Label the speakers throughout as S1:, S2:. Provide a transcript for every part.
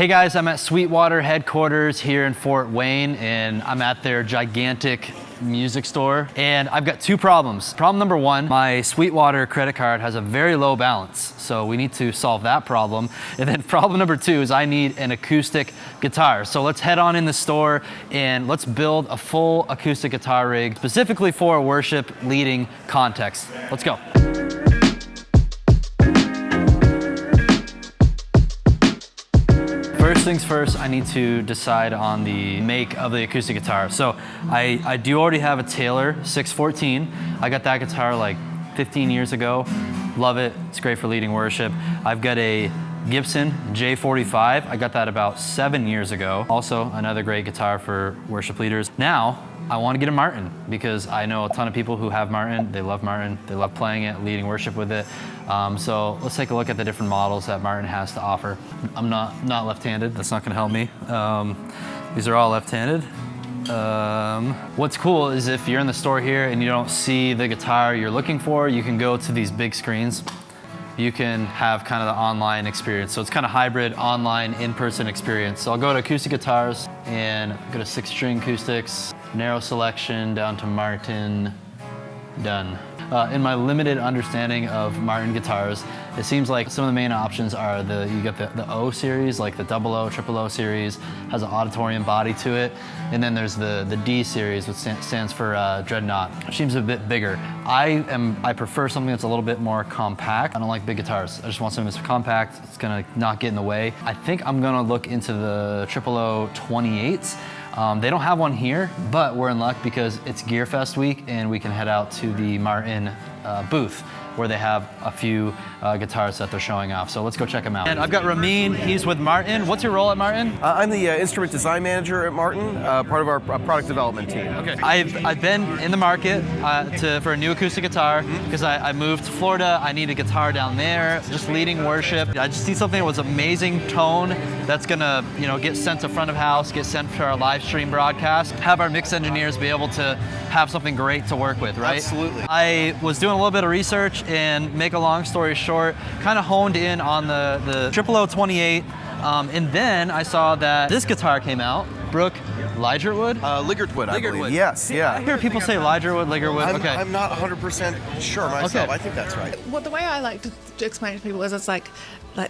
S1: Hey guys, I'm at Sweetwater headquarters here in Fort Wayne, and I'm at their gigantic music store, and I've got two problems. Problem number one, my Sweetwater credit card has a very low balance, so we need to solve that problem. And then problem number two is I need an acoustic guitar. So let's head on in the store and let's build a full acoustic guitar rig specifically for a worship leading context. Let's go. First things first, I need to decide on the make of the acoustic guitar. So I do already have a Taylor 614. I got that guitar like 15 years ago. Love it, it's great for leading worship. I've got a Gibson J45. I got that about 7 years ago. Also another great guitar for worship leaders. Now, I want to get a Martin because I know a ton of people who have Martin. They love playing it, leading worship with it. So let's take a look at the different models that Martin has to offer. I'm not left-handed, that's not gonna help me. These are all left-handed. What's cool is if you're in the store here and you don't see the guitar you're looking for, you can go to these big screens. You can have kind of the online experience. So it's kind of hybrid online, in-person experience. So I'll go to acoustic guitars and go to 6-string acoustics, narrow selection down to Martin, done. In my limited understanding of Martin guitars, it seems like some of the main options are you got the O series, like the 00, 000 series, has an auditorium body to it. And then there's the D series, which stands for Dreadnought, which seems a bit bigger. I prefer something that's a little bit more compact. I don't like big guitars. I just want something that's compact, it's gonna not get in the way. I think I'm gonna look into the 000 28s. They don't have one here, but we're in luck because it's Gear Fest week and we can head out to the Martin booth where they have a few guitars that they're showing off. So let's go check them out. And I've got Ramin, he's with Martin. What's your role at Martin?
S2: I'm the instrument design manager at Martin, part of our product development team.
S1: Okay. I've been in the market for a new acoustic guitar because I moved to Florida. I need a guitar down there, just leading worship. I just need something with amazing tone that's gonna, get sent to front of house, get sent to our live stream broadcast, have our mix engineers be able to have something great to work with, right?
S2: Absolutely.
S1: I was doing a little bit of research and make a long story short, kind of honed in on the 000 28, and then I saw that this guitar came out, Brooke Ligertwood?
S2: Ligertwood, I believe. Yes, yeah.
S1: I hear people say Ligertwood. Okay.
S2: I'm not 100% sure myself.
S1: Okay.
S2: I think that's right.
S3: Well, the way I like to explain it to people is it's like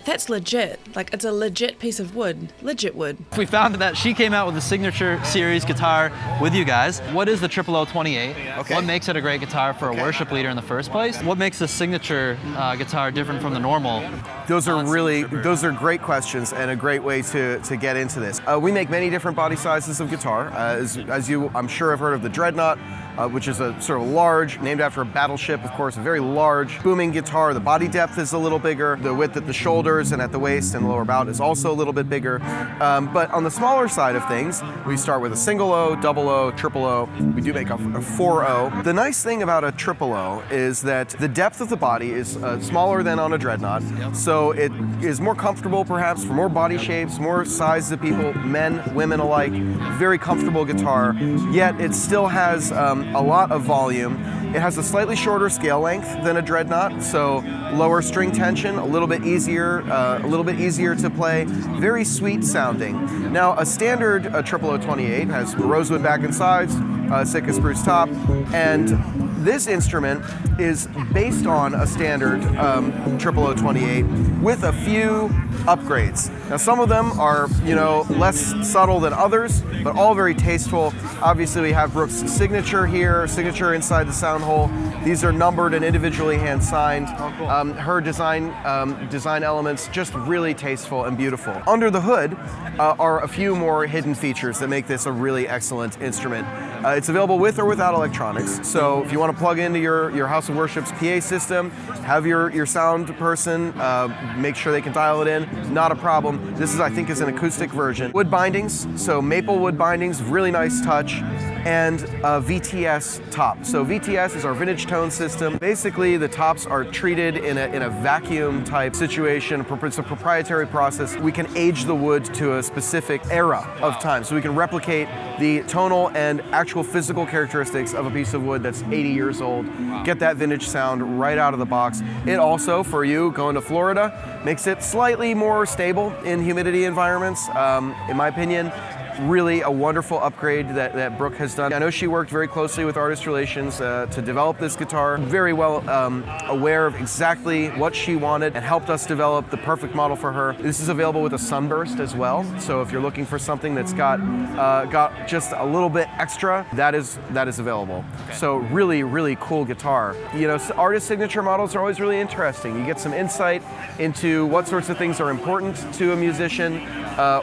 S3: that's legit. Like it's a legit piece of wood. Legit wood.
S1: We found that she came out with a signature series guitar with you guys. What is the 000 28?
S2: Okay.
S1: What makes it a great guitar for a worship leader in the first place? What makes the signature guitar different from the normal?
S2: Those are great questions and a great way to get into this. We make many different body sizes of guitar. As you, I'm sure, have heard of the Dreadnought, which is a sort of large, named after a battleship, of course, a very large booming guitar. The body depth is a little bigger. The width at the shoulders and at the waist and lower bout is also a little bit bigger. But on the smaller side of things, we start with a single O, double O, triple O. We do make a 4-0. The nice thing about a triple O is that the depth of the body is smaller than on a Dreadnought. Yep. So it is more comfortable perhaps for more body shapes, more sizes of people, men, women alike. Very comfortable guitar, yet it still has a lot of volume. It has a slightly shorter scale length than a Dreadnought, so lower string tension, a little bit easier to play, very sweet sounding. Now, a standard 000 28 has rosewood back and sides, Sitka spruce top, and this instrument is based on a standard 000 28 with a few upgrades. Now, some of them are, less subtle than others, but all very tasteful. Obviously, we have Brooke's signature here, signature inside the sound hole. These are numbered and individually hand-signed. Oh, cool. Her design elements, just really tasteful and beautiful. Under the hood are a few more hidden features that make this a really excellent instrument. It's available with or without electronics, so if you want to plug into your House of Worship's PA system, have your sound person make sure they can dial it in, not a problem. This I think is an acoustic version. Wood bindings, so maple wood bindings, really nice touch. and a VTS top. So VTS is our vintage tone system. Basically, the tops are treated in a vacuum type situation. It's a proprietary process. We can age the wood to a specific era of time. So we can replicate the tonal and actual physical characteristics of a piece of wood that's 80 years old. Get that vintage sound right out of the box. It also, for you going to Florida, makes it slightly more stable in humidity environments. In my opinion, really a wonderful upgrade that Brooke has done. I know she worked very closely with Artist Relations to develop this guitar, very well aware of exactly what she wanted and helped us develop the perfect model for her. This is available with a sunburst as well, so if you're looking for something that's got just a little bit extra, that is available. Okay. So really cool guitar. You know, artist signature models are always really interesting. You get some insight into what sorts of things are important to a musician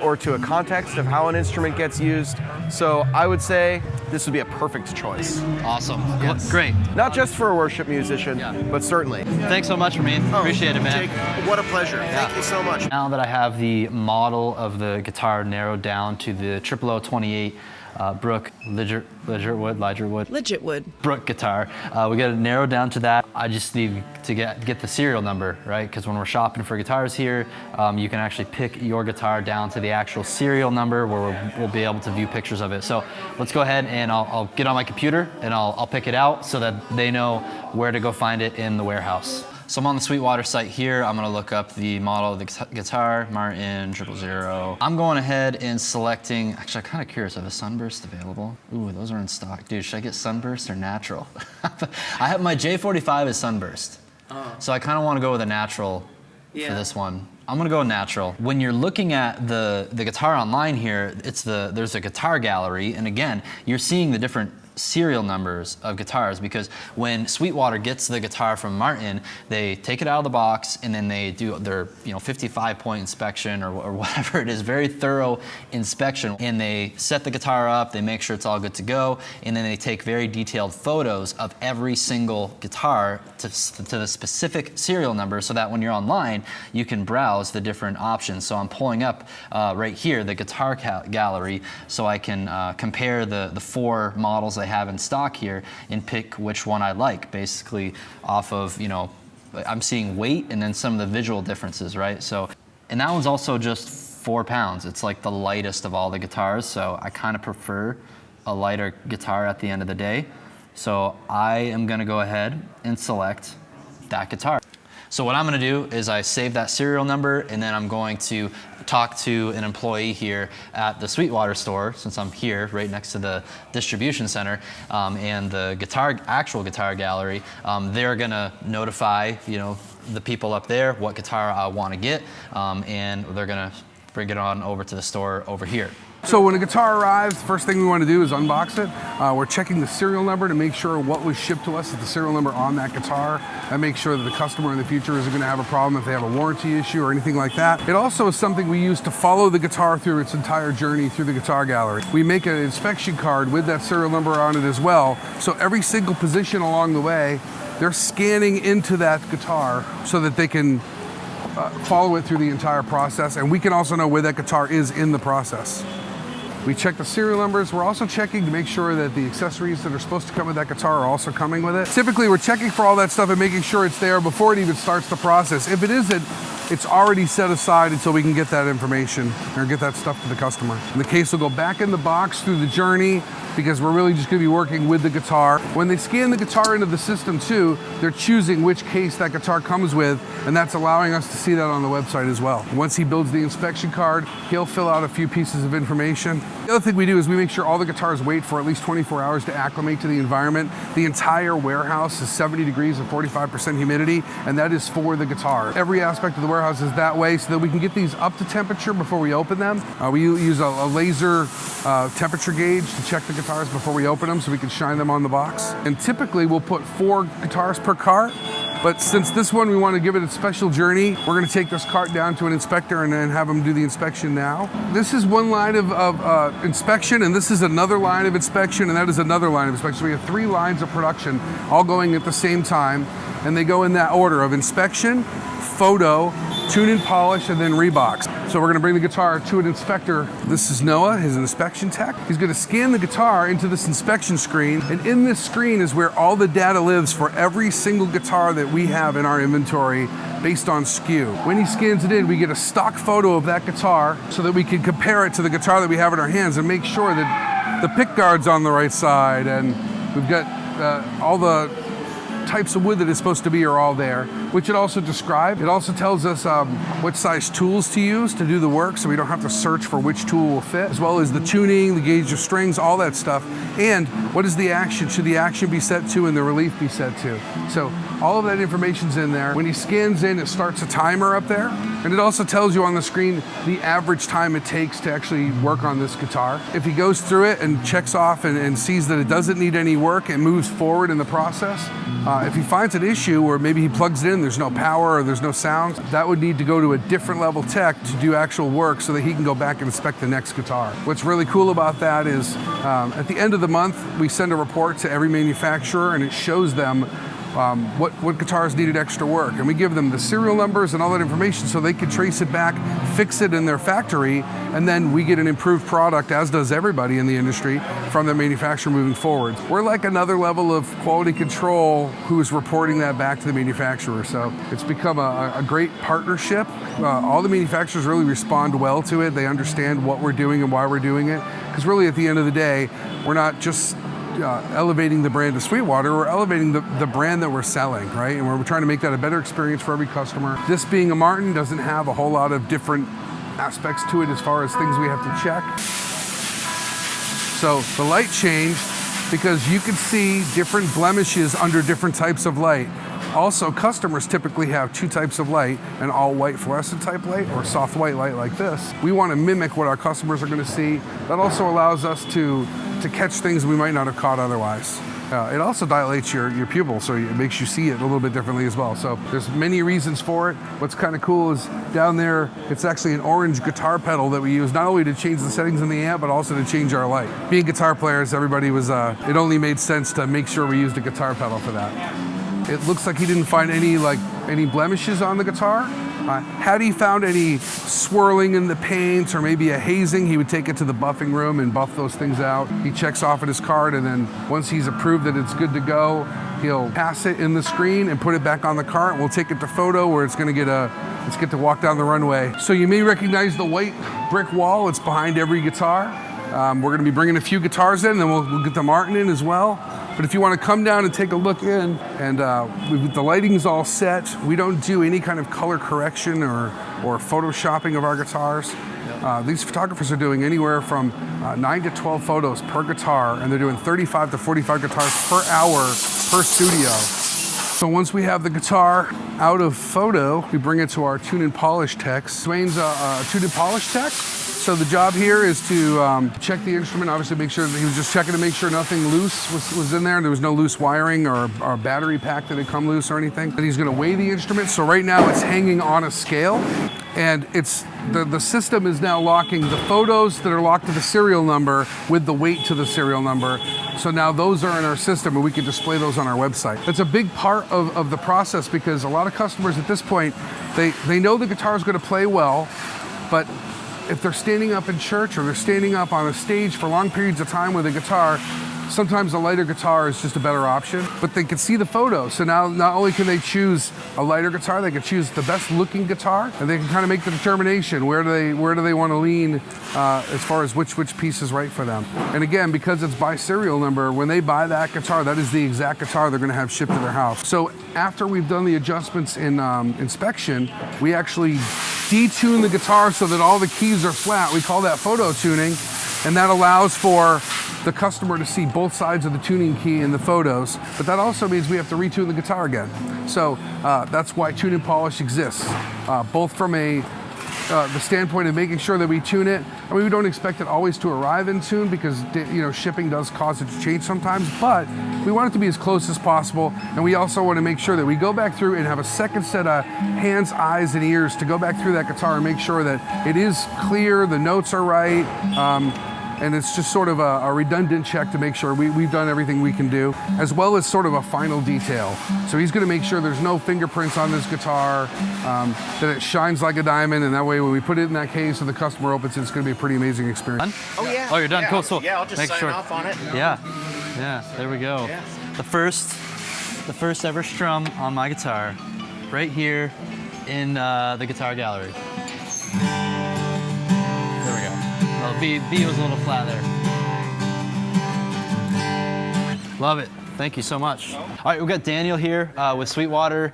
S2: or to a context of how an instrument gets used. So I would say this would be a perfect choice.
S1: Awesome.
S2: Yes.
S1: Great.
S2: Not just for a worship musician, but certainly.
S1: Thanks so much, Ramin. Appreciate it, man.
S2: Jake, what a pleasure. Thank you so much.
S1: Now that I have the model of the guitar narrowed down to the 0028 Brooke Ligertwood Brooke guitar, we got it narrowed down to that. I just need to get the serial number, right? Because when we're shopping for guitars here, you can actually pick your guitar down to the actual serial number where we'll be able to view pictures of it. So let's go ahead and I'll get on my computer and I'll pick it out so that they know where to go find it in the warehouse. So I'm on the Sweetwater site here. I'm gonna look up the model of the guitar, Martin 000. I'm going ahead and selecting, actually I'm kind of curious, are the Sunburst available? Ooh, those are in stock. Dude, should I get Sunburst or natural? I have my J45 is Sunburst. So I kind of want to go with a natural for this one. I'm gonna go natural. When you're looking at the guitar online here, there's a guitar gallery, and again, you're seeing the different serial numbers of guitars, because when Sweetwater gets the guitar from Martin, they take it out of the box and then they do their 55-point inspection or whatever it is, very thorough inspection, and they set the guitar up, they make sure it's all good to go, and then they take very detailed photos of every single guitar to the specific serial number, so that when you're online you can browse the different options. So I'm pulling up right here the guitar gallery so I can compare the 4 models I have in stock here and pick which one I like, basically off of, I'm seeing weight and then some of the visual differences, right? So, and that one's also just 4 pounds. It's like the lightest of all the guitars, so I kind of prefer a lighter guitar at the end of the day. So I am gonna go ahead and select that guitar. So what I'm gonna do is I save that serial number, and then I'm going to talk to an employee here at the Sweetwater store, since I'm here right next to the distribution center, and the actual guitar gallery. They're gonna notify the people up there what guitar I want to get, and they're gonna bring it on over to the store over here.
S4: So when a guitar arrives, first thing we want to do is unbox it. We're checking the serial number to make sure what was shipped to us is the serial number on that guitar. That makes sure that the customer in the future isn't going to have a problem if they have a warranty issue or anything like that. It also is something we use to follow the guitar through its entire journey through the guitar gallery. We make an inspection card with that serial number on it as well. So every single position along the way, they're scanning into that guitar so that they can follow it through the entire process. And we can also know where that guitar is in the process. We check the serial numbers. We're also checking to make sure that the accessories that are supposed to come with that guitar are also coming with it. Typically, we're checking for all that stuff and making sure it's there before it even starts the process. If it isn't, it's already set aside until we can get that information or get that stuff to the customer. And the case will go back in the box through the journey, because we're really just going to be working with the guitar. When they scan the guitar into the system too, they're choosing which case that guitar comes with, and that's allowing us to see that on the website as well. Once he builds the inspection card, he'll fill out a few pieces of information. The other thing we do is we make sure all the guitars wait for at least 24 hours to acclimate to the environment. The entire warehouse is 70 degrees and 45% humidity, and that is for the guitar. Every aspect of the warehouse is that way so that we can get these up to temperature before we open them. We use a laser temperature gauge to check the guitars before we open them so we can shine them on the box. And typically we'll put 4 guitars per cart, but since this one we want to give it a special journey, we're going to take this cart down to an inspector and then have them do the inspection now. This is one line of inspection, and this is another line of inspection, and that is another line of inspection. So we have 3 lines of production all going at the same time, and they go in that order of inspection, photo, tune and polish, and then rebox. So So we're gonna bring the guitar to an inspector. This is Noah, his inspection tech. He's gonna scan the guitar into this inspection screen, and in this screen is where all the data lives for every single guitar that we have in our inventory based on SKU. When he scans it in, we get a stock photo of that guitar so that we can compare it to the guitar that we have in our hands and make sure that the pick guard's on the right side, and we've got all the types of wood that it's supposed to be are all there, which it also describes. It also tells us what size tools to use to do the work, so we don't have to search for which tool will fit, as well as the tuning, the gauge of strings, all that stuff. And what is the action? Should the action be set to and the relief be set to? So all of that information's in there. When he scans in, it starts a timer up there. And it also tells you on the screen the average time it takes to actually work on this guitar. If he goes through it and checks off and sees that it doesn't need any work and moves forward in the process, if he finds an issue where maybe he plugs it in, there's no power or there's no sound, that would need to go to a different level tech to do actual work so that he can go back and inspect the next guitar. What's really cool about that is at the end of the month, we send a report to every manufacturer and it shows them what guitars needed extra work. And we give them the serial numbers and all that information so they can trace it back, fix it in their factory, and then we get an improved product, as does everybody in the industry, from the manufacturer moving forward. We're like another level of quality control who is reporting that back to the manufacturer. So it's become a great partnership. All the manufacturers really respond well to it. They understand what we're doing and why we're doing it. Because really at the end of the day, we're not just elevating the brand of Sweetwater, we're elevating the brand that we're selling, right? And we're trying to make that a better experience for every customer. This being a Martin doesn't have a whole lot of different aspects to it as far as things we have to check. So the light changed because you can see different blemishes under different types of light. Also, customers typically have two types of light, an all white fluorescent type light or soft white light like this. We want to mimic what our customers are going to see. That also allows us to catch things we might not have caught otherwise. It also dilates your pupil, so it makes you see it a little bit differently as well. So there's many reasons for it. What's kind of cool is down there, it's actually an orange guitar pedal that we use, not only to change the settings in the amp, but also to change our light. Being guitar players, everybody was, it only made sense to make sure we used a guitar pedal for that. It looks like he didn't find any blemishes on the guitar. Had he found any swirling in the paint or maybe a hazing, he would take it to the buffing room and buff those things out. He checks off at his card, and then once he's approved that it's good to go, he'll pass it in the screen and put it back on the cart. We'll take it to photo where it's going to get to walk down the runway. So you may recognize the white brick wall. It's behind every guitar. We're going to be bringing a few guitars in, and then we'll get the Martin in as well. But if you want to come down and take a look in, and the lighting's all set, we don't do any kind of color correction or photoshopping of our guitars. These photographers are doing anywhere from 9 to 12 photos per guitar, and they're doing 35 to 45 guitars per hour per studio. So once we have the guitar out of photo, we bring it to our tune and polish techs. Dwayne's a tune and polish tech. So the job here is to check the instrument, obviously make sure that he was just checking to make sure nothing loose was in there. There was no loose wiring or a battery pack that had come loose or anything. Then he's gonna weigh the instrument. So right now it's hanging on a scale, and it's the system is now locking the photos that are locked to the serial number with the weight to the serial number. So now those are in our system and we can display those on our website. That's a big part of the process, because a lot of customers at this point, they know the guitar is gonna play well, but if they're standing up in church or they're standing up on a stage for long periods of time with a guitar, sometimes a lighter guitar is just a better option, but they can see the photos. So now not only can they choose a lighter guitar, they can choose the best looking guitar, and they can kind of make the determination where do they want to lean as far as which piece is right for them. And again, because it's by serial number, when they buy that guitar, that is the exact guitar they're going to have shipped to their house. So after we've done the adjustments in inspection, we actually detune the guitar so that all the keys are flat. We call that photo tuning, and that allows for the customer to see both sides of the tuning key in the photos, but that also means we have to retune the guitar again. So that's why tune and polish exists, both from the standpoint of making sure that we tune it. I mean, we don't expect it always to arrive in tune, because shipping does cause it to change sometimes, but we want it to be as close as possible, and we also want to make sure that we go back through and have a second set of hands, eyes, and ears to go back through that guitar and make sure that it is clear, the notes are right, and it's just sort of a redundant check to make sure we've done everything we can do, as well as sort of a final detail. So he's going to make sure there's no fingerprints on this guitar, that it shines like a diamond, and that way when we put it in that case and the customer opens it, it's going to be a pretty amazing experience.
S2: Oh yeah.
S1: Oh, you're done.
S2: Yeah.
S1: Cool. So
S2: Yeah, I'll just sign off on it.
S1: Yeah. There we go.
S2: Yeah.
S1: The first ever strum on my guitar, right here in the guitar gallery. There we go. Well, B was a little flat there. Love it. Thank you so much. All right, we've got Daniel here with Sweetwater.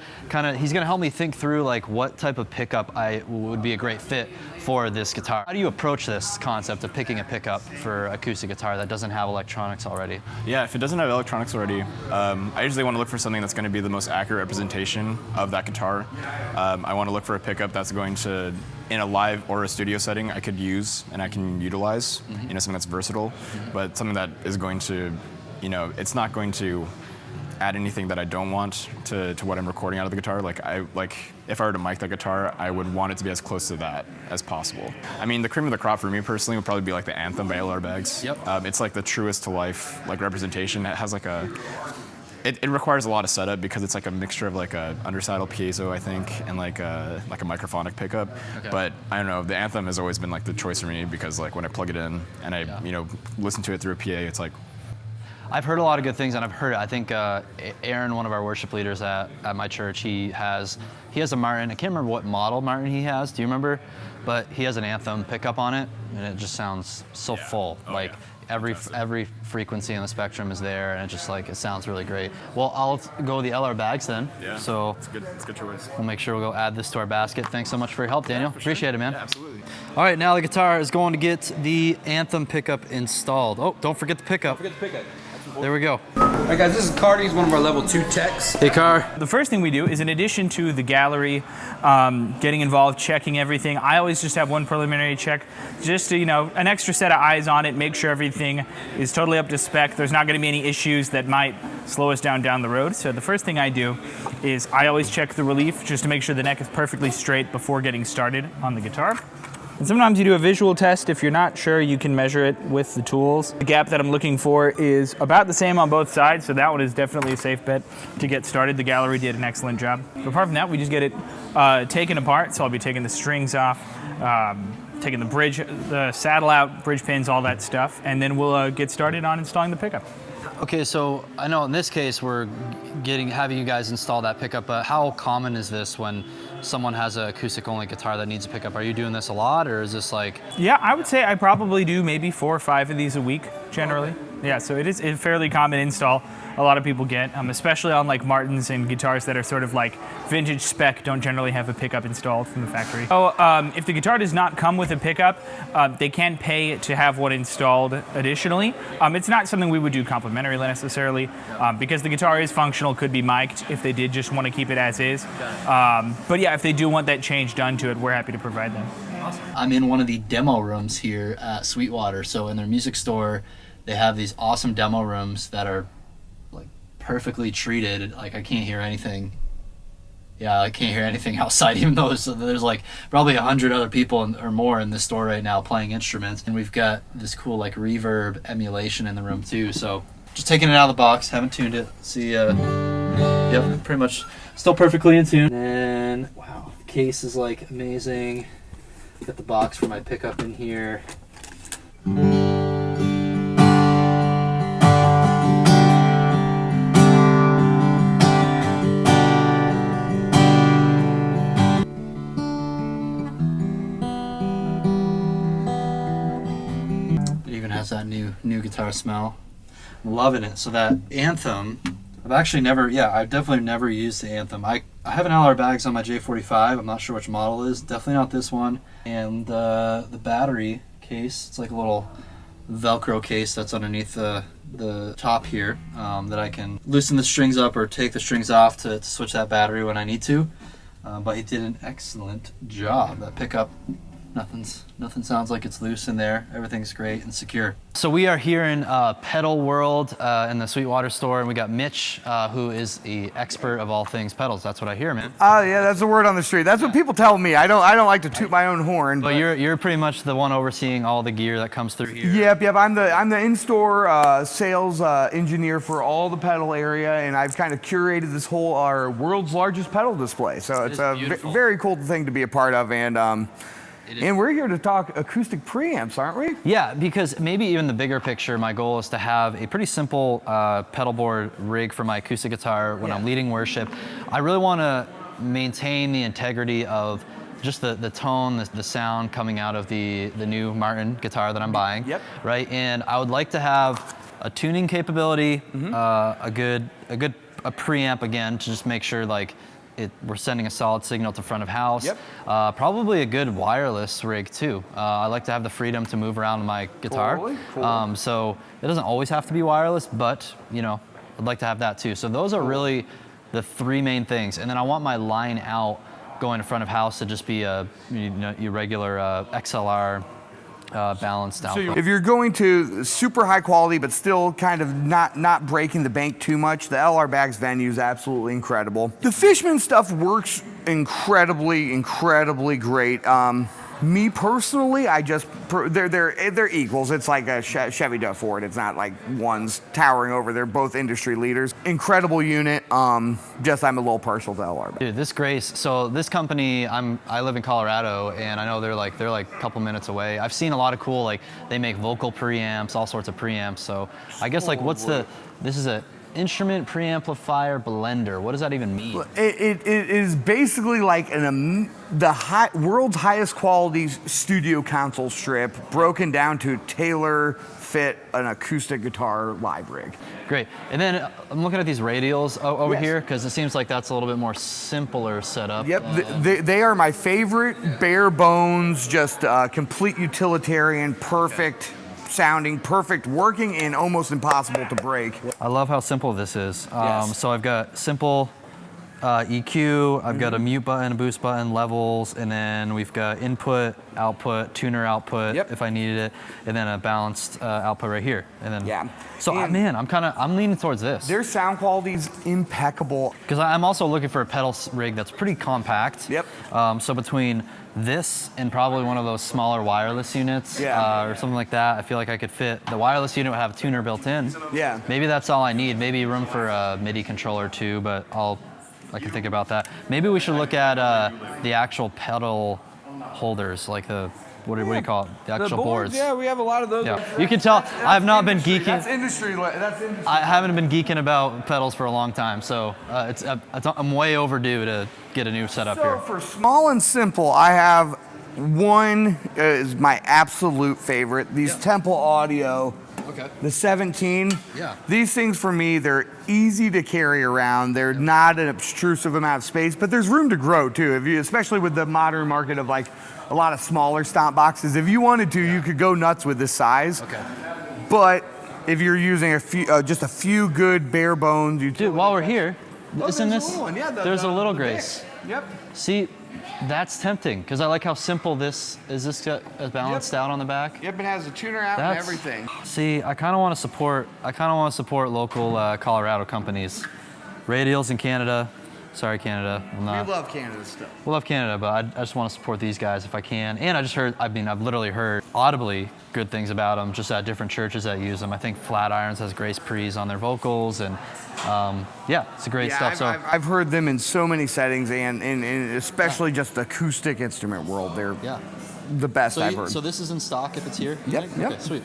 S1: He's gonna help me think through like what type of pickup would be a great fit for this guitar. How do you approach this concept of picking a pickup for acoustic guitar that doesn't have electronics already?
S5: Yeah, if it doesn't have electronics already, I usually want to look for something that's going to be the most accurate representation of that guitar. I want to look for a pickup that's going to, in a live or a studio setting, I could use and I can utilize. Something that's versatile, but something that is going to, it's not going to add anything that I don't want to what I'm recording out of the guitar. If I were to mic that guitar, I would want it to be as close to that as possible. I mean, the cream of the crop for me personally would probably be like the Anthem by LR Bags.
S1: Yep.
S5: It's like the truest to life representation. It has it requires a lot of setup because it's like a mixture of like a undersaddle piezo, I think, and like a microphonic pickup.
S1: Okay.
S5: But I don't know, the Anthem has always been like the choice for me because like when I plug it in and I listen to it through a PA, it's like,
S1: I've heard a lot of good things, and I've heard, I think Aaron, one of our worship leaders at my church, he has a Martin. I can't remember what model Martin he has. Do you remember? But he has an Anthem pickup on it, and it just sounds so full. Every frequency on the spectrum is there, and it sounds really great. Well, I'll go with the LR Bags then.
S5: yeah,
S1: So
S5: it's a good choice.
S1: we'll make sure we'll go add this to our basket. Thanks so much for your help, Daniel.
S5: For sure.
S1: Appreciate it, man.
S5: Yeah, absolutely.
S1: All right, now the guitar is going to get the Anthem pickup installed. Oh, don't forget the pickup. There we go.
S6: All right, guys, this is Cardi. He's one of our level 2 techs.
S1: Hey, Car.
S7: The first thing we do is, in addition to the gallery, getting involved, checking everything, I always just have one preliminary check, just to, an extra set of eyes on it, make sure everything is totally up to spec. There's not going to be any issues that might slow us down the road. So the first thing I do is I always check the relief just to make sure the neck is perfectly straight before getting started on the guitar. And sometimes you do a visual test. If you're not sure, you can measure it with the tools. The gap that I'm looking for is about the same on both sides, so that one is definitely a safe bet to get started. The gallery did an excellent job. But apart from that, we just get it taken apart, so I'll be taking the strings off, taking the bridge, the saddle out, bridge pins, all that stuff, and then we'll get started on installing the pickup.
S1: Okay, so I know in this case we're having you guys install that pickup, but how common is this when someone has an acoustic-only guitar that needs a pickup? Are you doing this a lot, or is this like...
S7: Yeah, I would say I probably do maybe 4 or 5 of these a week, generally. Yeah, so it is a fairly common install. A lot of people get, especially on like Martins and guitars that are sort of like vintage spec, don't generally have a pickup installed from the factory. So if the guitar does not come with a pickup, they can pay to have one installed additionally. It's not something we would do complimentary necessarily, because the guitar is functional, could be mic'd if they did just want to keep it as is. But yeah, if they do want that change done to it, we're happy to provide them.
S1: Awesome. I'm in one of the demo rooms here at Sweetwater. So in their music store, they have these awesome demo rooms that are like perfectly treated. Like I can't hear anything. Yeah, I can't hear anything outside, even though there's like probably 100 other people or more in this store right now playing instruments. And we've got this cool like reverb emulation in the room too. So just taking it out of the box, haven't tuned it. See, yep, pretty much still perfectly in tune. And wow, the case is like amazing. Got the box for my pickup in here. That new guitar smell. I'm loving it. So that Anthem, I've definitely never used the Anthem. I have an LR Bags on my J45. I'm not sure which model it is. Definitely not this one. And the battery case, it's like a little Velcro case that's underneath the top here, that I can loosen the strings up or take the strings off to switch that battery when I need to. But he did an excellent job. That pickup Nothing sounds like it's loose in there. Everything's great and secure. So we are here in Pedal World in the Sweetwater store, and we got Mitch, who is the expert of all things pedals. That's what I hear, man.
S8: Yeah, that's the word on the street. That's what people tell me. I don't like to toot my own horn.
S1: But you're pretty much the one overseeing all the gear that comes through here.
S8: Yep. I'm the in-store sales engineer for all the pedal area, and I've kind of curated this whole our world's largest pedal display. So it's a very cool thing to be a part of, and we're here to talk acoustic preamps, aren't we?
S1: Yeah, because maybe even the bigger picture, my goal is to have a pretty simple pedal board rig for my acoustic guitar when I'm leading worship. I really want to maintain the integrity of just the tone, the sound coming out of the new Martin guitar that I'm buying.
S8: Yep.
S1: Right, and I would like to have a tuning capability, a preamp again to just make sure like we're sending a solid signal to front of house.
S8: Yep.
S1: Probably a good wireless rig too. I like to have the freedom to move around my guitar.
S8: Totally. Cool.
S1: So it doesn't always have to be wireless, but I'd like to have that too. So those are really the three main things. And then I want my line out going in front of house to just be your regular XLR balanced output.
S8: So if you're going to super high quality, but still kind of not breaking the bank too much, the LR Bags venue is absolutely incredible. The Fishman stuff works incredibly great. Me personally, they're equals. It's like a Chevy to a Ford. It's not like one's towering over. They're both industry leaders. Incredible unit. I'm a little partial to LR.
S1: Dude, this Grace. So this company, I live in Colorado, and I know they're like a couple minutes away. I've seen a lot of cool, like they make vocal preamps, all sorts of preamps. So I guess this is a instrument preamplifier blender. What does that even mean?
S8: It is basically like world's highest quality studio console strip broken down to tailor fit an acoustic guitar live rig.
S1: Great. And then I'm looking at these radials over here because it seems like that's a little bit more simpler setup.
S8: Yep, they are my favorite, bare bones, just complete utilitarian, perfect sounding, perfect working, and almost impossible to break.
S1: I love how simple this is. So I've got simple EQ, I've got a mute button, a boost button, levels, and then we've got input, output, tuner output if I needed it, and then a balanced output right here. And then So I'm leaning towards this.
S8: Their sound quality is impeccable.
S1: Because I'm also looking for a pedal rig that's pretty compact.
S8: Yep.
S1: So between this and probably one of those smaller wireless units or something like that, I feel like I could fit. The wireless unit would have a tuner built in.
S8: Yeah.
S1: Maybe that's all I need. Maybe room for a MIDI controller too, but I can think about that. Maybe we should look at the actual pedal holders, like what do you call it? The actual boards.
S8: Yeah, we have a lot of those.
S1: Yeah. You can tell I have not been geeking.
S8: That's industry.
S1: I haven't been geeking about pedals for a long time, so I'm way overdue to get a new setup here.
S8: For small and simple, I have one is my absolute favorite. These Temple Audio.
S1: Okay.
S8: The 17.
S1: Yeah.
S8: These things for me, they're easy to carry around. They're not an obtrusive amount of space, but there's room to grow too. Especially with the modern market of like a lot of smaller stomp boxes. If you wanted to, you could go nuts with this size.
S1: Okay.
S8: But if you're using just a few good bare bones,
S1: dude, while we're here, isn't this? There's a little Grace.
S8: Yep.
S1: See, that's tempting because I like how simple this is. This balanced out on the back.
S8: Yep, it has a tuner out and everything.
S1: See, I kind of want to support local Colorado companies. Radials in Canada. Sorry, Canada.
S8: We love Canada stuff.
S1: We love Canada, but I just want to support these guys if I can. And I've literally heard audibly good things about them just at different churches that use them. I think Flatirons has Grace Pre's on their vocals, and it's a great stuff.
S8: I've heard them in so many settings, and especially just the acoustic instrument world. They're the best I've heard.
S1: So this is in stock if it's here?
S8: Yep.
S1: Okay, sweet.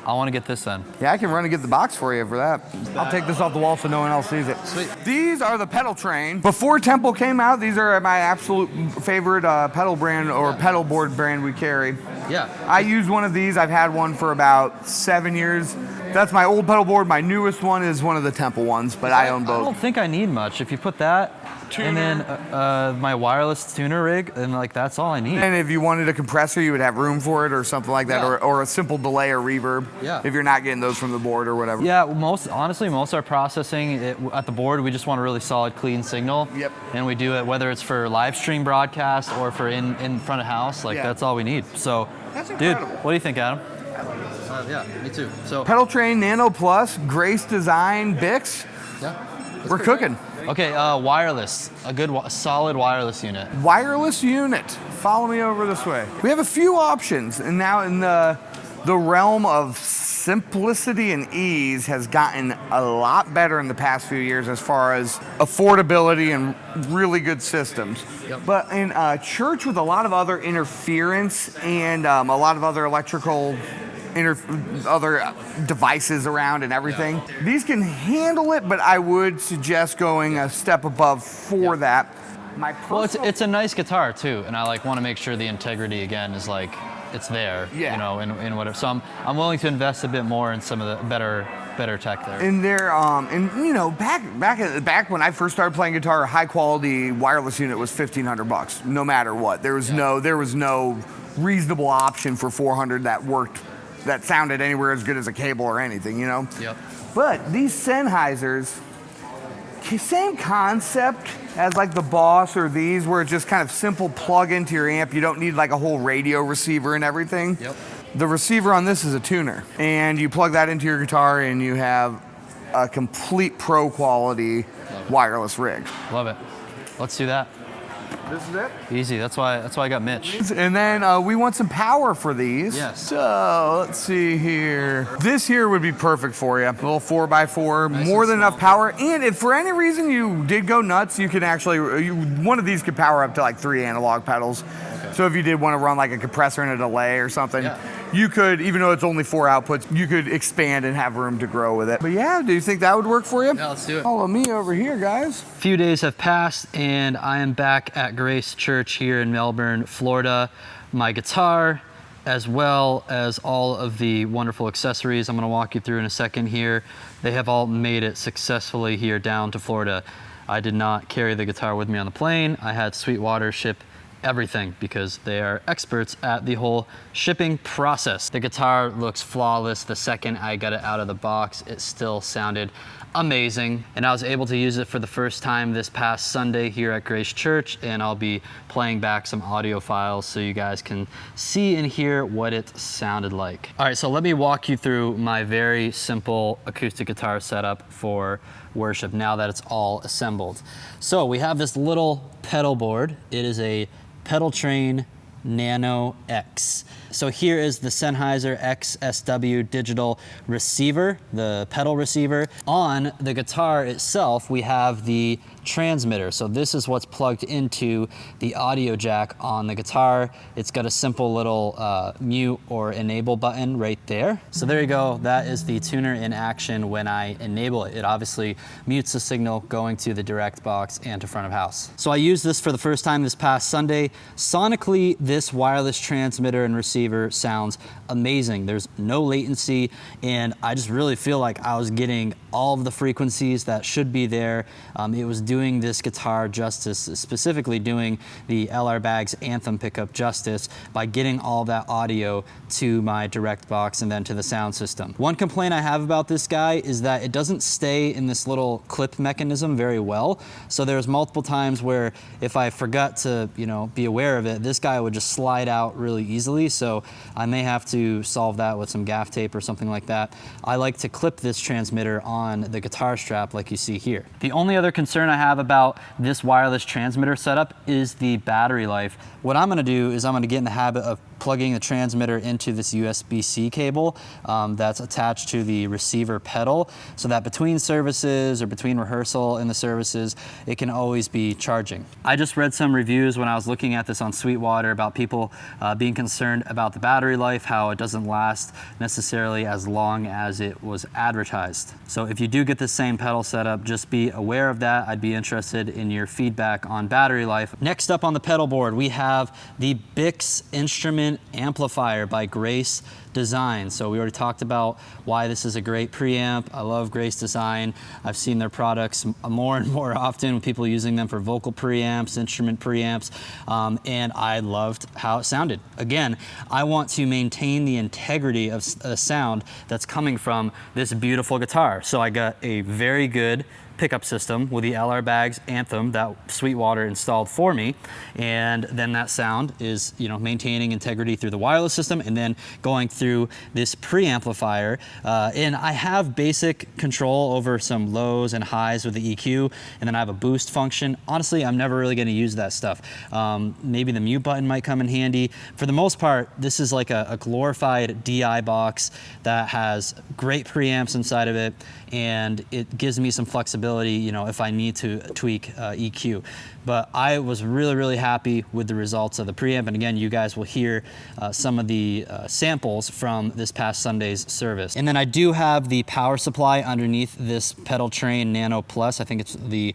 S1: I want to get this then.
S8: Yeah, I can run and get the box for you for that. I'll take this off the wall so no one else sees it.
S1: Sweet.
S8: These are the pedal train. Before Temple came out, these are my absolute favorite pedal brand or pedal board brand we carry.
S1: Yeah.
S8: I use one of these. I've had one for about 7 years. That's my old pedal board. My newest one is one of the Temple ones, but I own both.
S1: I don't think I need much. If you put that, And then my wireless tuner rig, and like that's all I need.
S8: And if you wanted a compressor, you would have room for it or something like that,
S1: Yeah.
S8: or a simple delay or reverb.
S1: Yeah.
S8: If you're not getting those from the board or whatever.
S1: Yeah, honestly, most of our processing at the board, we just want a really solid, clean signal.
S8: Yep.
S1: And we do it whether it's for live stream broadcast or for in front of house. Like that's all we need. So,
S8: That's
S1: dude,
S8: incredible.
S1: what do you think, Adam? Yeah, me too. So,
S8: Pedal Train Nano Plus, Grace Design, Bix.
S1: yeah.
S8: We're cooking.
S1: Okay, wireless, a good, solid wireless unit.
S8: Wireless unit. Follow me over this way. We have a few options, and now in the realm of simplicity and ease has gotten a lot better in the past few years as far as affordability and really good systems.
S1: Yep.
S8: But in church with a lot of other interference and a lot of other electrical other devices around and everything. These can handle it, but I would suggest going a step above for that.
S1: Well, it's a nice guitar too, and I like want to make sure the integrity again is like it's there.
S8: Yeah.
S1: You know, in whatever. So I'm willing to invest a bit more in some of the better tech there.
S8: And there, and you know, back when I first started playing guitar, a high quality wireless unit was $1,500, no matter what. There was no reasonable option for $400 that worked, that sounded anywhere as good as a cable or anything, you know?
S1: Yep.
S8: But these Sennheisers, same concept as like the Boss or these, where it's just kind of simple plug into your amp. You don't need like a whole radio receiver and everything.
S1: Yep.
S8: The receiver on this is a tuner, and you plug that into your guitar and you have a complete pro quality wireless rig.
S1: Love it. Let's do that.
S8: This is it?
S1: Easy. That's why I got Mitch.
S8: And then we want some power for these.
S1: Yes.
S8: So let's see here. This here would be perfect for you. A little 4x4,
S1: Nice
S8: more
S1: and
S8: than enough
S1: small.
S8: power. And if for any reason you did go nuts, you can actually, one of these could power up to like 3 analog pedals. Okay. So if you did want to run like a compressor and a delay or something, you could, even though it's only 4 outputs, you could expand and have room to grow with it. But yeah, do you think that would work for you?
S1: Yeah, let's do it.
S8: Follow me over here, guys.
S1: A few days have passed, and I am back at Grace Church here in Melbourne, Florida. My guitar, as well as all of the wonderful accessories I'm going to walk you through in a second here, they have all made it successfully here down to Florida. I did not carry the guitar with me on the plane. I had Sweetwater ship everything because they are experts at the whole shipping process. The guitar looks flawless. The second I got it out of the box, it still sounded amazing. And I was able to use it for the first time this past Sunday here at Grace Church, and I'll be playing back some audio files so you guys can see and hear what it sounded like. All right, so let me walk you through my very simple acoustic guitar setup for worship now that it's all assembled. So we have this little pedal board. It is a Pedal Train Nano X. So here is the Sennheiser XSW digital receiver, the pedal receiver. On the guitar itself, we have the transmitter. So this is what's plugged into the audio jack on the guitar. It's got a simple little mute or enable button right there. So there you go. That is the tuner in action when I enable it. It obviously mutes the signal going to the direct box and to front of house. So I used this for the first time this past Sunday. Sonically, this wireless transmitter and receiver sounds amazing. There's no latency, and I just really feel like I was getting all of the frequencies that should be there. It was doing this guitar justice, specifically doing the LR Bag's Anthem pickup justice by getting all that audio to my direct box and then to the sound system. One complaint I have about this guy is that it doesn't stay in this little clip mechanism very well. So there's multiple times where if I forgot to, be aware of it, this guy would just slide out really easily. So I may have to solve that with some gaff tape or something like that. I like to clip this transmitter on the guitar strap like you see here. The only other concern I have about this wireless transmitter setup is the battery life. What I'm gonna do is I'm gonna get in the habit of plugging the transmitter into this USB-C cable that's attached to the receiver pedal so that between services or between rehearsal and the services, it can always be charging. I just read some reviews when I was looking at this on Sweetwater about people being concerned about the battery life, how it doesn't last necessarily as long as it was advertised. So if you do get the same pedal setup, just be aware of that. I'd be interested in your feedback on battery life. Next up on the pedal board, we have the Bix instrument instrument amplifier by Grace Design. So we already talked about why this is a great preamp. I love Grace Design. I've seen their products more and more often, with people using them for vocal preamps, instrument preamps, and I loved how it sounded. Again, I want to maintain the integrity of the sound that's coming from this beautiful guitar. So I got a very good pickup system with the LR Baggs Anthem that Sweetwater installed for me, and then that sound is, you know, maintaining integrity through the wireless system and then going through this preamplifier. And I have basic control over some lows and highs with the EQ, and then I have a boost function. Honestly, I'm never really going to use that stuff. Maybe the mute button might come in handy. For the most part, this is like a glorified DI box that has great preamps inside of it, and it gives me some flexibility, you know, if I need to tweak EQ. But I was really, really happy with the results of the preamp. And again, you guys will hear some of the samples from this past Sunday's service. And then I do have the power supply underneath this Pedal Train Nano Plus. I think it's the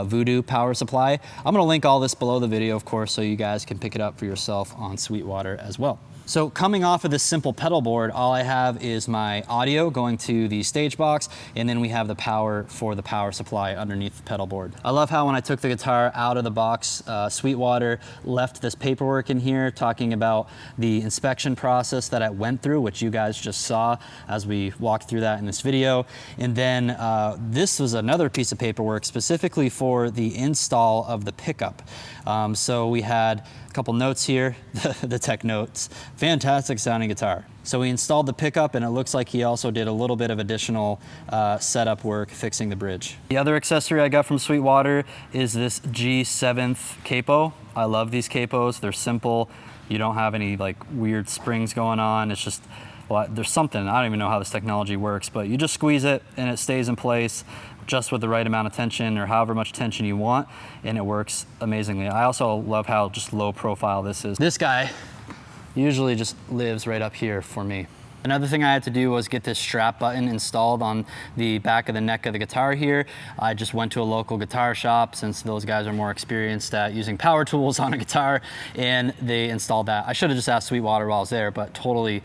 S1: Voodoo power supply. I'm gonna link all this below the video, of course, so you guys can pick it up for yourself on Sweetwater as well. So coming off of this simple pedal board, all I have is my audio going to the stage box, and then we have the power for the power supply underneath the pedal board. I love how when I took the guitar out of the box, Sweetwater left this paperwork in here talking about the inspection process that I went through, which you guys just saw as we walked through that in this video. And then this was another piece of paperwork specifically for the install of the pickup. So we had a couple notes here, the tech notes. Fantastic sounding guitar. So we installed the pickup, and it looks like he also did a little bit of additional setup work fixing the bridge. The other accessory I got from Sweetwater is this G7th capo. I love these capos. They're simple. You don't have any like weird springs going on. It's just, well, there's something, I don't even know how this technology works, but you just squeeze it and it stays in place just with the right amount of tension, or however much tension you want, and it works amazingly. I also love how just low profile this is. This guy usually just lives right up here for me. Another thing I had to do was get this strap button installed on the back of the neck of the guitar here. I just went to a local guitar shop, since those guys are more experienced at using power tools on a guitar, and they installed that. I should have just asked Sweetwater while I was there, but totally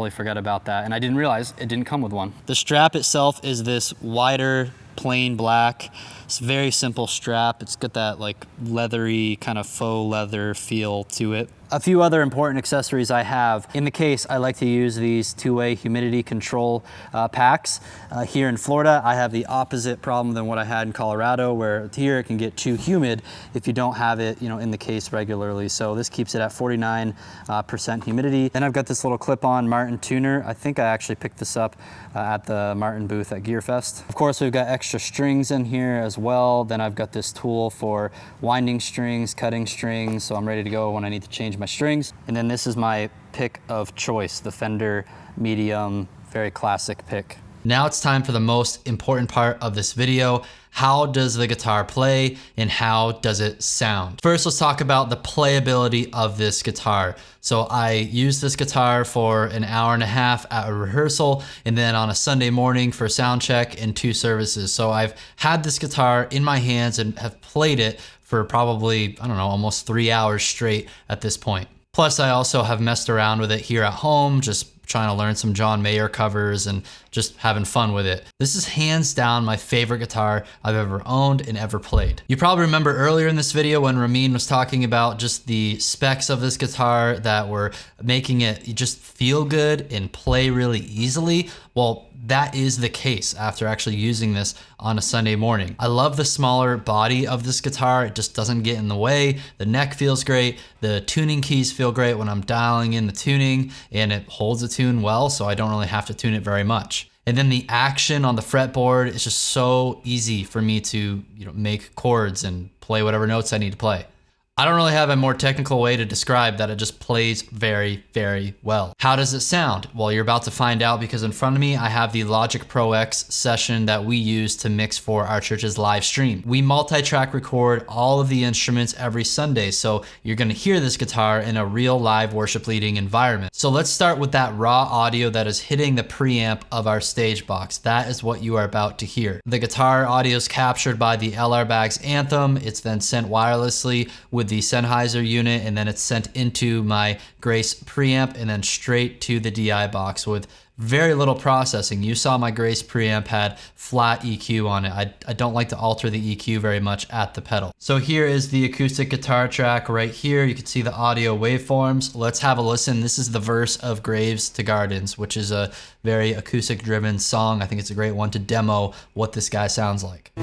S1: forgot about that, and I didn't realize it didn't come with one. The strap itself is this wider, plain black. It's a very simple strap. It's got that like leathery kind of faux leather feel to it. A few other important accessories I have. In the case, I like to use these two-way humidity control packs. Here in Florida, I have the opposite problem than what I had in Colorado, where here it can get too humid if you don't have it, you know, in the case regularly. So this keeps it at 49% humidity. Then I've got this little clip-on Martin tuner. I think I actually picked this up at the Martin booth at GearFest. Of course, we've got extra strings in here as well. Then I've got this tool for winding strings, cutting strings, so I'm ready to go when I need to change my strings. And then this is my pick of choice, the Fender Medium, very classic pick. Now it's time for the most important part of this video. How does the guitar play and how does it sound? First, let's talk about the playability of this guitar. So I used this guitar for an hour and a half at a rehearsal, and then on a Sunday morning for sound check and 2 services. So I've had this guitar in my hands and have played it for probably, I don't know, almost 3 hours straight at this point. Plus, I also have messed around with it here at home, just trying to learn some John Mayer covers and just having fun with it. This is hands down my favorite guitar I've ever owned and ever played. You probably remember earlier in this video when Ramin was talking about just the specs of this guitar that were making it just feel good and play really easily. Well, that is the case after actually using this on a Sunday morning. I love the smaller body of this guitar. It just doesn't get in the way. The neck feels great. The tuning keys feel great when I'm dialing in the tuning, and it holds the tune well, so I don't really have to tune it very much. And then the action on the fretboard is just so easy for me to, make chords and play whatever notes I need to play. I don't really have a more technical way to describe that. It just plays very, very well. How does it sound? Well, you're about to find out, because in front of me, I have the Logic Pro X session that we use to mix for our church's live stream. We multi-track record all of the instruments every Sunday, so you're gonna hear this guitar in a real live worship leading environment. So let's start with that raw audio that is hitting the preamp of our stage box. That is what you are about to hear. The guitar audio is captured by the LR Baggs Anthem. It's then sent wirelessly with with the Sennheiser unit, and then it's sent into my Grace preamp and then straight to the DI box with very little processing. You saw my Grace preamp had flat EQ on it. I don't like to alter the EQ very much at the pedal. So here is the acoustic guitar track right here. You can see the audio waveforms. Let's have a listen. This is the verse of Graves to Gardens, which is a very acoustic driven song. I think it's a great one to demo what this guy sounds like.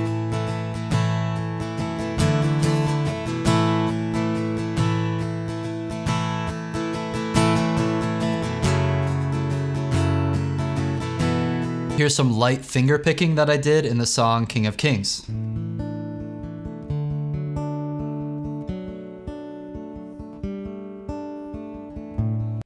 S1: Here's some light finger picking that I did in the song King of Kings.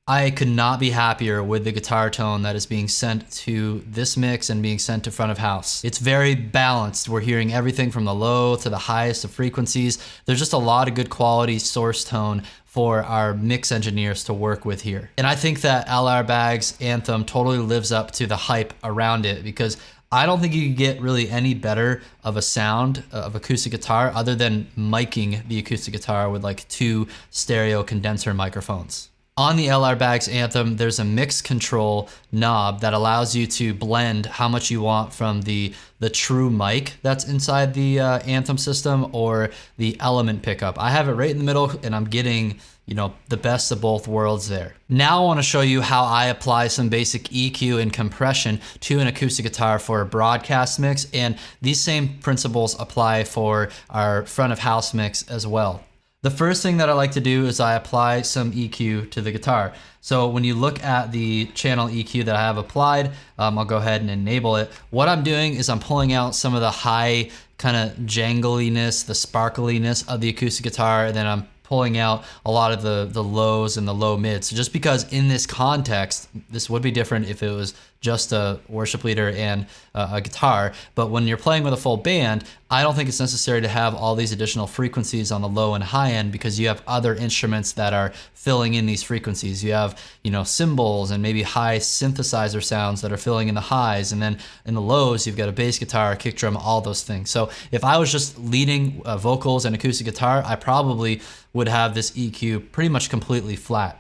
S1: I could not be happier with the guitar tone that is being sent to this mix and being sent to front of house. It's very balanced. We're hearing everything from the low to the highest of frequencies. There's just a lot of good quality source tone for our mix engineers to work with here. And I think that LR Bag's Anthem totally lives up to the hype around it, because I don't think you can get really any better of a sound of acoustic guitar other than miking the acoustic guitar with like 2 stereo condenser microphones. On the LR Bag's Anthem, there's a mix control knob that allows you to blend how much you want from the true mic that's inside the Anthem system or the element pickup. I have it right in the middle and I'm getting, you know, the best of both worlds there. Now I want to show you how I apply some basic EQ and compression to an acoustic guitar for a broadcast mix, and these same principles apply for our front of house mix as well. The first thing that I like to do is I apply some EQ to the guitar. So when you look at the channel EQ that I have applied, I'll go ahead and enable it. What I'm doing is I'm pulling out some of the high kind of jangliness, the sparkliness of the acoustic guitar, and then I'm pulling out a lot of the lows and the low mids. So just because in this context, this would be different if it was just a worship leader and a guitar, but when you're playing with a full band, I don't think it's necessary to have all these additional frequencies on the low and high end, because you have other instruments that are filling in these frequencies. You have, you know, cymbals and maybe high synthesizer sounds that are filling in the highs, and then in the lows, you've got a bass guitar, a kick drum, all those things. So if I was just leading vocals and acoustic guitar, I probably would have this EQ pretty much completely flat.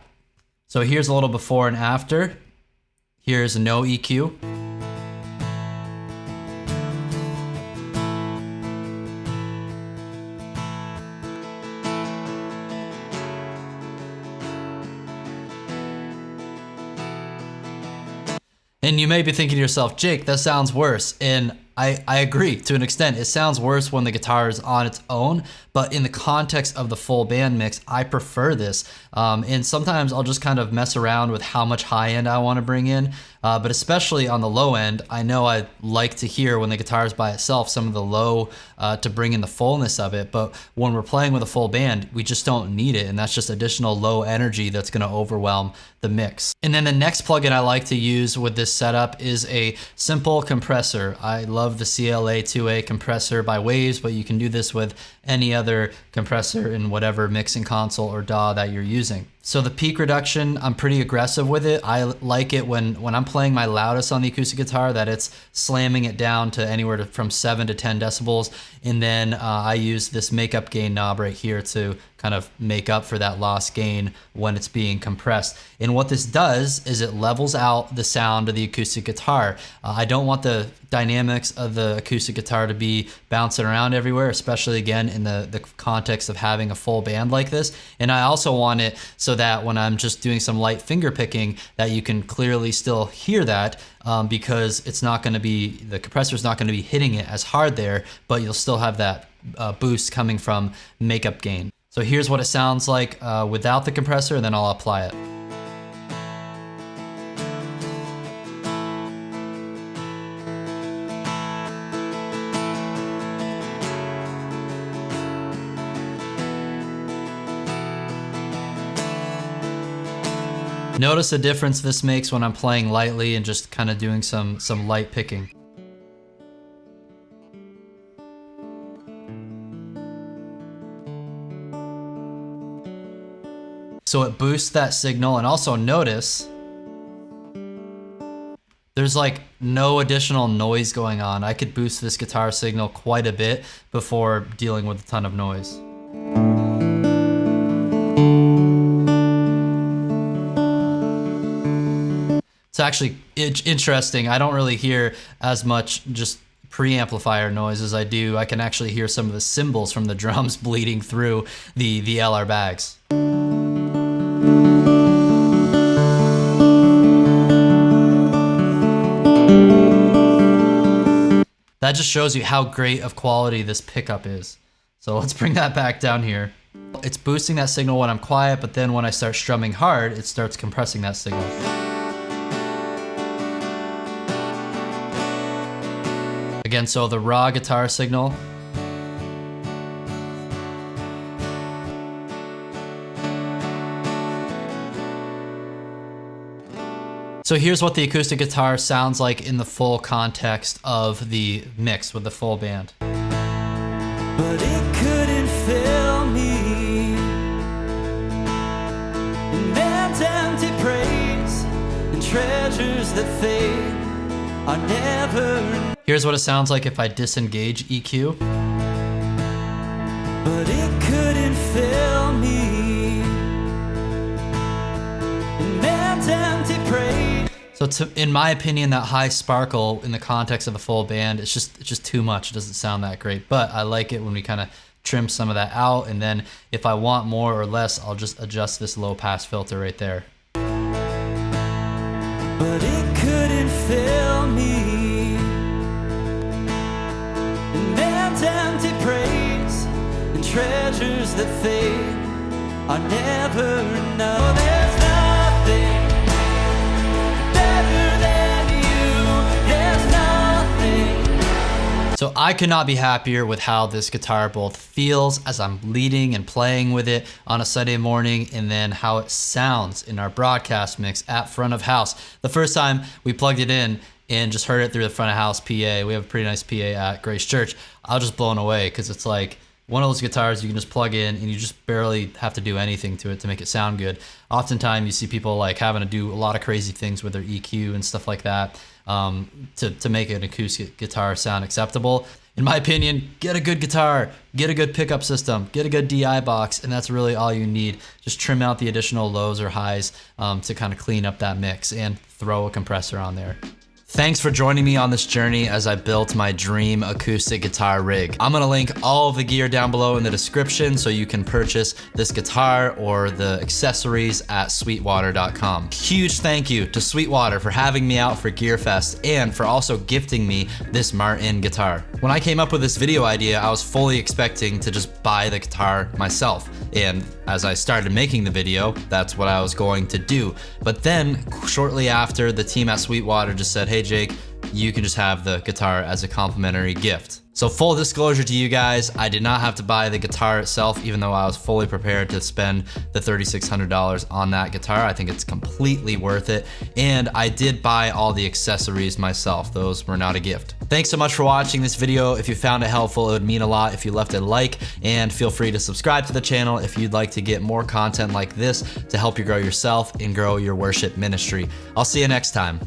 S1: So here's a little before and after. Here's no EQ. And you may be thinking to yourself, Jake, that sounds worse. And I agree to an extent. It sounds worse when the guitar is on its own, but in the context of the full band mix, I prefer this. And sometimes I'll just kind of mess around with how much high end I want to bring in. But especially on the low end, I know I like to hear when the guitar is by itself some of the low to bring in the fullness of it. But when we're playing with a full band, we just don't need it. And that's just additional low energy that's going to overwhelm the mix. And then the next plugin I like to use with this setup is a simple compressor. I love the CLA 2A compressor by Waves, but you can do this with any other compressor in whatever mixing console or DAW that you're using. So the peak reduction, I'm pretty aggressive with it. I like it when I'm playing my loudest on the acoustic guitar that it's slamming it down to anywhere from 7 to 10 decibels. And then I use this makeup gain knob right here to kind of make up for that lost gain when it's being compressed. And what this does is it levels out the sound of the acoustic guitar. I don't want the dynamics of the acoustic guitar to be bouncing around everywhere, especially again in the context of having a full band like this. And I also want it so that when I'm just doing some light finger picking, that you can clearly still hear that, because it's not going to be, the compressor is not going to be hitting it as hard there, but you'll still have that boost coming from makeup gain. So here's what it sounds like without the compressor, and then I'll apply it. Notice the difference this makes when I'm playing lightly and just kind of doing some light picking. So it boosts that signal, and also notice there's like no additional noise going on. I could boost this guitar signal quite a bit before dealing with a ton of noise. actually interesting. I don't really hear as much just preamplifier noise as I do. I can actually hear some of the cymbals from the drums bleeding through the LR bags. That just shows you how great of quality this pickup is. So let's bring that back down here. It's boosting that signal when I'm quiet, but then when I start strumming hard, it starts compressing that signal. Again, so the raw guitar signal. So here's what the acoustic guitar sounds like in the full context of the mix with the full band.
S9: But it couldn't fill me, and man's empty praise and treasures that fade are never.
S1: Here's what it sounds like if I disengage EQ.
S9: But it couldn't fill me, and man's empty praise.
S1: So in my opinion, that high sparkle in the context of a full band, it's just too much. It doesn't sound that great, but I like it when we kind of trim some of that out. And then if I want more or less, I'll just adjust this low pass filter right there.
S9: But it couldn't fill me, and man's empty praise and treasures that fade are never enough. There's nothing better than you. There's nothing.
S1: So I could not be happier with how this guitar both feels as I'm leading and playing with it on a Sunday morning, and then how it sounds in our broadcast mix at front of house. The first time we plugged it in and just heard it through the front of house PA, we have a pretty nice PA at Grace Church, I was just blown away, because it's like one of those guitars you can just plug in and you just barely have to do anything to it to make it sound good. Oftentimes you see people like having to do a lot of crazy things with their EQ and stuff like that to make an acoustic guitar sound acceptable. In my opinion, get a good guitar, get a good pickup system, get a good DI box, and that's really all you need. Just trim out the additional lows or highs to kind of clean up that mix, and throw a compressor on there. Thanks for joining me on this journey as I built my dream acoustic guitar rig. I'm gonna link all of the gear down below in the description so you can purchase this guitar or the accessories at sweetwater.com. Huge thank you to Sweetwater for having me out for GearFest and for also gifting me this Martin guitar. When I came up with this video idea, I was fully expecting to just buy the guitar myself. And as I started making the video, that's what I was going to do. But then shortly after, the team at Sweetwater just said, hey Jake, you can just have the guitar as a complimentary gift. So full disclosure to you guys, I did not have to buy the guitar itself, even though I was fully prepared to spend the $3,600 on that guitar. I think it's completely worth it. And I did buy all the accessories myself. Those were not a gift. Thanks so much for watching this video. If you found it helpful, it would mean a lot if you left a like, and feel free to subscribe to the channel if you'd like to get more content like this to help you grow yourself and grow your worship ministry. I'll see you next time.